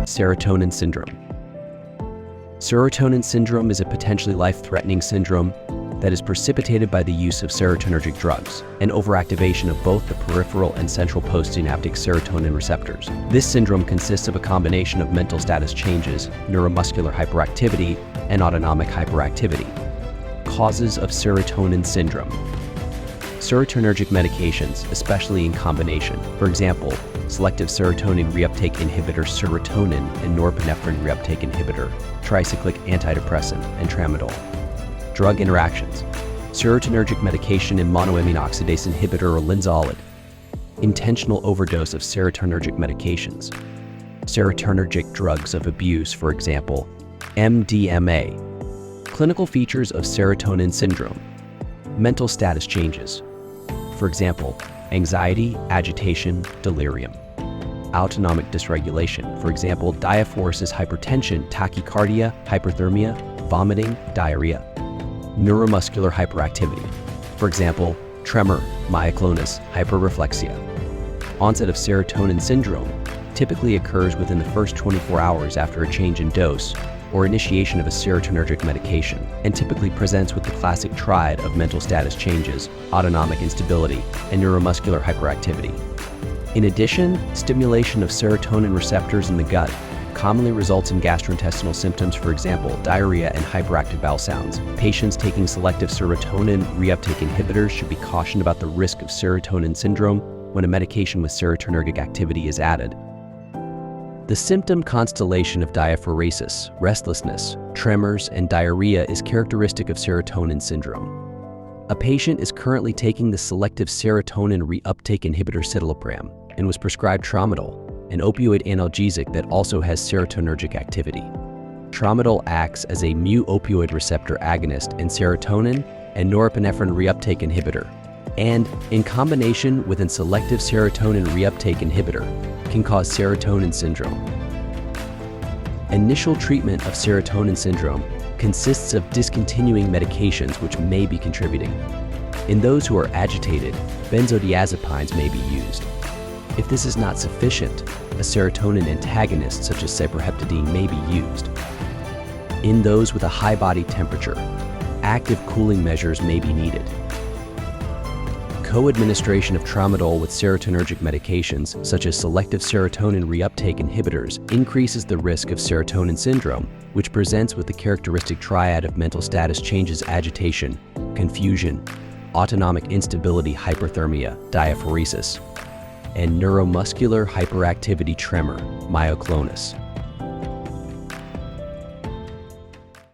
Serotonin syndrome. Serotonin syndrome is a potentially life-threatening syndrome that is precipitated by the use of serotonergic drugs and overactivation of both the peripheral and central postsynaptic serotonin receptors. This syndrome consists of a combination of mental status changes, neuromuscular hyperactivity, and autonomic hyperactivity. Causes of serotonin syndrome. Serotonergic medications, especially in combination, for example, selective serotonin reuptake inhibitor serotonin and norepinephrine reuptake inhibitor, tricyclic antidepressant, and tramadol. Drug interactions. Serotonergic medication and monoamine oxidase inhibitor or linezolid. Intentional overdose of serotonergic medications. Serotonergic drugs of abuse, for example, MDMA. Clinical features of serotonin syndrome. Mental status changes. For example, anxiety, agitation, delirium. Autonomic dysregulation, for example, diaphoresis, hypertension, tachycardia, hyperthermia, vomiting, diarrhea. Neuromuscular hyperactivity, for example, tremor, myoclonus, hyperreflexia. Onset of serotonin syndrome typically occurs within the first 24 hours after a change in dose or initiation of a serotonergic medication, and typically presents with the classic triad of mental status changes, autonomic instability, and neuromuscular hyperactivity. In addition, stimulation of serotonin receptors in the gut commonly results in gastrointestinal symptoms, for example, diarrhea and hyperactive bowel sounds. Patients taking selective serotonin reuptake inhibitors should be cautioned about the risk of serotonin syndrome when a medication with serotonergic activity is added. The symptom constellation of diaphoresis, restlessness, tremors, and diarrhea is characteristic of serotonin syndrome. A patient is currently taking the selective serotonin reuptake inhibitor citalopram and was prescribed tramadol, an opioid analgesic that also has serotonergic activity. Tramadol acts as a mu-opioid receptor agonist in serotonin and norepinephrine reuptake inhibitor, and, in combination with a selective serotonin reuptake inhibitor, can cause serotonin syndrome. Initial treatment of serotonin syndrome consists of discontinuing medications which may be contributing. In those who are agitated, benzodiazepines may be used. If this is not sufficient, a serotonin antagonist such as cyproheptadine may be used. In those with a high body temperature, active cooling measures may be needed. Co-administration of tramadol with serotonergic medications such as selective serotonin reuptake inhibitors increases the risk of serotonin syndrome, which presents with the characteristic triad of mental status changes, agitation, confusion, autonomic instability, hyperthermia, diaphoresis, and neuromuscular hyperactivity, tremor, myoclonus.